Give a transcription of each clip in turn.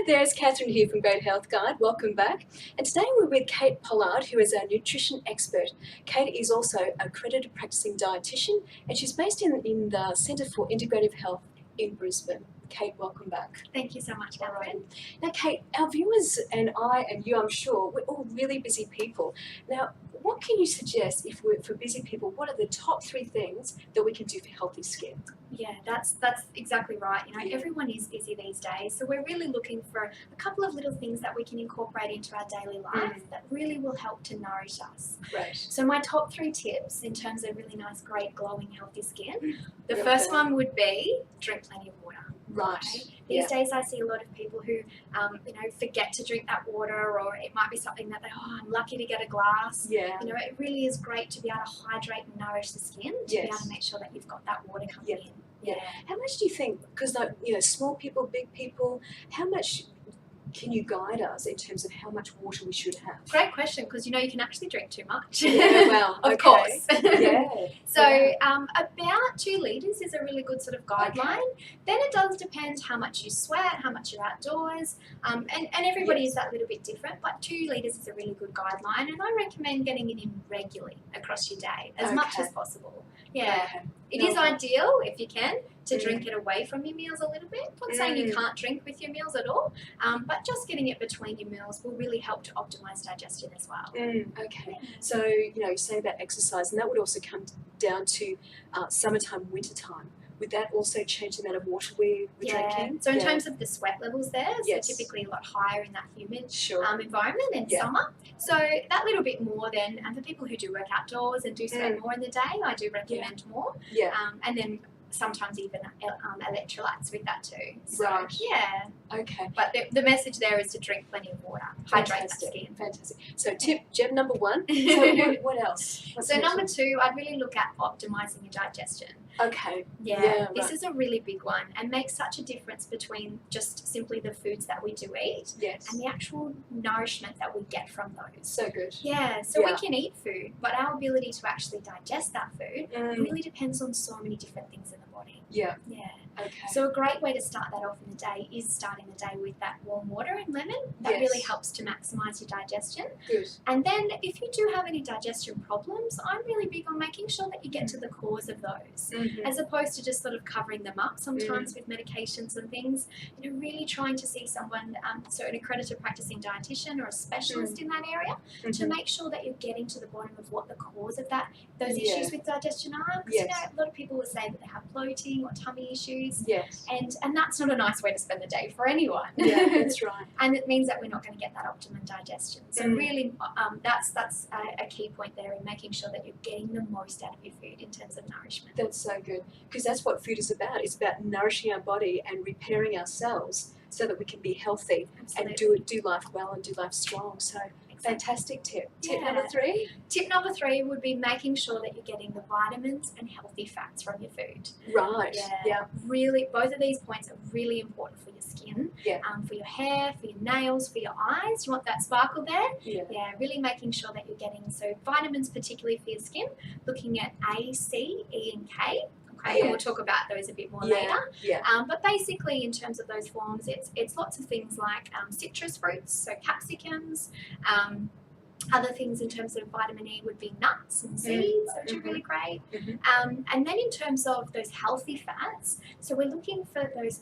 There's Catherine here from Great Health Guide. Welcome back. And today we're with Kate Pollard, who is our nutrition expert. Kate is also an accredited practicing dietitian, and she's based in the Centre for Integrative Health in Brisbane. Kate, welcome back. Thank you so much, Catherine. Now, Kate, our viewers and I and you, I'm sure, we're all really busy people. Now, what can you suggest if we're for busy people? What are the top 3 things that we can do for healthy skin? Yeah, that's exactly right. You know, everyone is busy these days, so we're really looking for a couple of little things that we can incorporate into our daily life that really will help to nourish us. Right. So my top 3 tips in terms of really nice, great, glowing, healthy skin. The first one would be drink plenty of water. Right. Okay? These days I see a lot of people who, forget to drink that water, or it might be something that I'm lucky to get a glass. Yeah. You know, it really is great to be able to hydrate and nourish the skin, to be able to make sure that you've got that water coming in. Yeah. How much do you think, because small people, big people, how much can you guide us in terms of how much water we should have? Great question, because you can actually drink too much. Yeah, well, of course. Yeah. So about 2 litres is a really good sort of guideline. Then it does depend how much you sweat, how much you're outdoors, and everybody is that little bit different, but 2 litres is a really good guideline, and I recommend getting it in regularly across your day, as much as possible. Yeah. It is ideal, if you can, to drink it away from your meals a little bit. I'm not saying you can't drink with your meals at all, but just getting it between your meals will really help to optimise digestion as well. Okay. So, you say about exercise, and that would also come down to summertime, wintertime. Would that also change the amount of water we're drinking? So in terms of the sweat levels there, so typically a lot higher in that humid environment in summer. So that little bit more then, and for people who do work outdoors and do sweat more in the day, I do recommend more. Yeah. And then sometimes even electrolytes with that too. So, right. Yeah. Okay. But the message there is to drink plenty of water. Hydrate that skin. Fantastic. So gem number 1. So what else? So number 2, I'd really look at optimising your digestion. Okay. This is a really big one, and makes such a difference between just simply the foods that we do eat and the actual nourishment that we get from those. So good. Yeah, so we can eat food, but our ability to actually digest that food really depends on so many different things in the body. Yeah. Yeah. Okay. So a great way to start that off in the day is starting the day with that warm water and lemon. That really helps to maximise your digestion. Good. And then if you do have any digestion problems, I'm really big on making sure that you get to the cause of those, as opposed to just sort of covering them up sometimes with medications and things. Really trying to see someone, so an accredited practicing dietitian or a specialist in that area, to make sure that you're getting to the bottom of what the cause of those issues with digestion are. Because a lot of people will say that they have bloating or tummy issues. Yes. And that's not a nice way to spend the day for anyone. Yeah, that's right. And it means that we're not going to get that optimum digestion. So really, that's a key point there in making sure that you're getting the most out of your food in terms of nourishment. That's so good, because that's what food is about. It's about nourishing our body and repairing ourselves so that we can be healthy and do life well and do life strong. So fantastic tip. Tip number 3? Tip number 3 would be making sure that you're getting the vitamins and healthy fats from your food. Right. Yeah. Really, both of these points are really important for your skin, for your hair, for your nails, for your eyes. You want that sparkle there? Yeah, really making sure that you're getting, so vitamins particularly for your skin, looking at A, C, E and K. Okay, and we'll talk about those a bit more later. But basically, in terms of those forms, it's lots of things like citrus fruits, so capsicums. Other things in terms of vitamin E would be nuts and seeds, which are really great. And then in terms of those healthy fats, so we're looking for those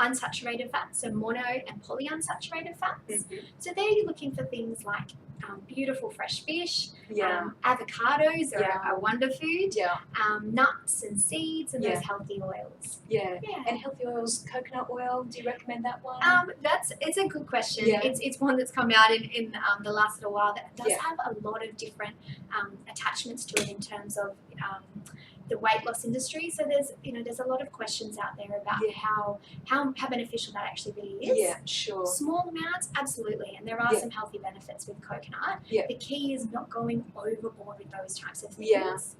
unsaturated fats, so mono and polyunsaturated fats. So there you're looking for things like beautiful fresh fish, avocados are a wonder food, nuts and seeds, and those healthy oils. And healthy oils, coconut oil, do you recommend that one? It's a good question. It's one that's come out in the last little while that does have a lot of different attachments to it in terms of the weight loss industry. So there's a lot of questions out there about how beneficial that actually really is. Yeah, sure. Small amounts, absolutely, and there are some healthy benefits with coconut. The key is not going overboard with those types of things.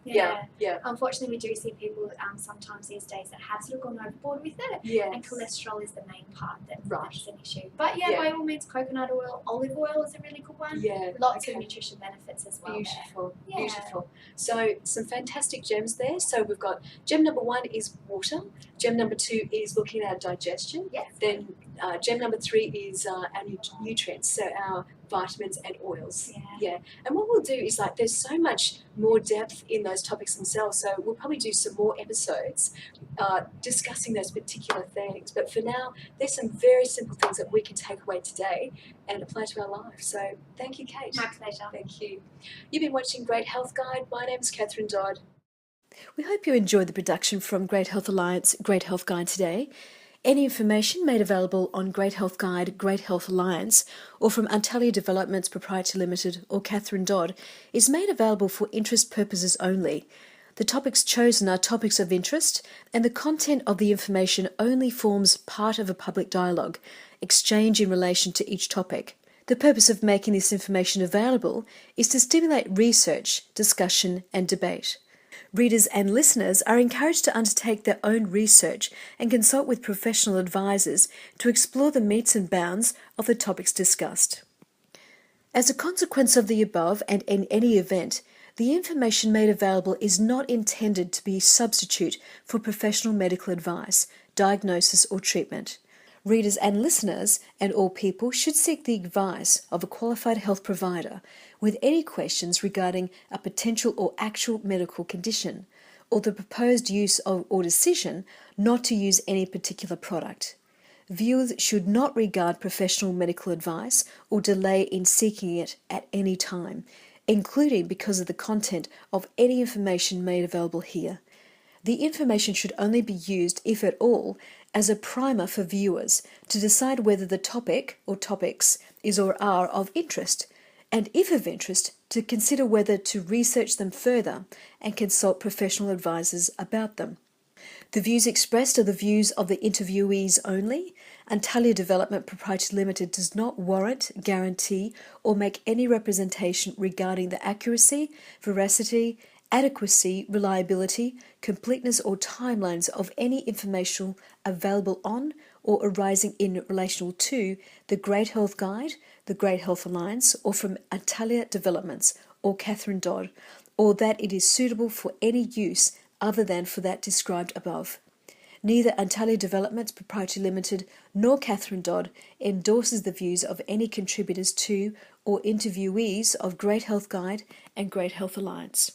Unfortunately, we do see people sometimes these days that have sort of gone overboard with it, and cholesterol is the main part that's an issue. But by all means, coconut oil, olive oil is a really good one. Lots of nutrition benefits as well. Beautiful. So some fantastic gems there. there. So we've got gem number 1 is water. Gem number 2 is looking at our digestion. Yes. Then gem number 3 is our nutrients, so our vitamins and oils. Yeah. And what we'll do is, like, there's so much more depth in those topics themselves, so we'll probably do some more episodes discussing those particular things. But for now, there's some very simple things that we can take away today and apply to our life. So thank you, Kate. My pleasure. Thank you. You've been watching Great Health Guide. My name's Catherine Dodd. We hope you enjoyed the production from Great Health Alliance Great Health Guide today. Any information made available on Great Health Guide, Great Health Alliance, or from Antalya Developments Proprietary Limited or Catherine Dodd is made available for interest purposes only. The topics chosen are topics of interest, and the content of the information only forms part of a public dialogue, exchange in relation to each topic. The purpose of making this information available is to stimulate research, discussion, and debate. Readers and listeners are encouraged to undertake their own research and consult with professional advisors to explore the metes and bounds of the topics discussed. As a consequence of the above and in any event, the information made available is not intended to be a substitute for professional medical advice, diagnosis or treatment. Readers and listeners and all people should seek the advice of a qualified health provider with any questions regarding a potential or actual medical condition or the proposed use of or decision not to use any particular product. Viewers should not regard professional medical advice or delay in seeking it at any time, including because of the content of any information made available here. The information should only be used, if at all, as a primer for viewers to decide whether the topic or topics is or are of interest, and if of interest, to consider whether to research them further and consult professional advisors about them. The views expressed are the views of the interviewees only. Antalya Development Proprietary Limited does not warrant, guarantee, or make any representation regarding the accuracy, veracity, adequacy, reliability, completeness or timelines of any information available on or arising in relation to the Great Health Guide, the Great Health Alliance, or from Antalya Developments or Catherine Dodd, or that it is suitable for any use other than for that described above. Neither Antalya Developments Proprietary Limited nor Catherine Dodd endorses the views of any contributors to or interviewees of Great Health Guide and Great Health Alliance.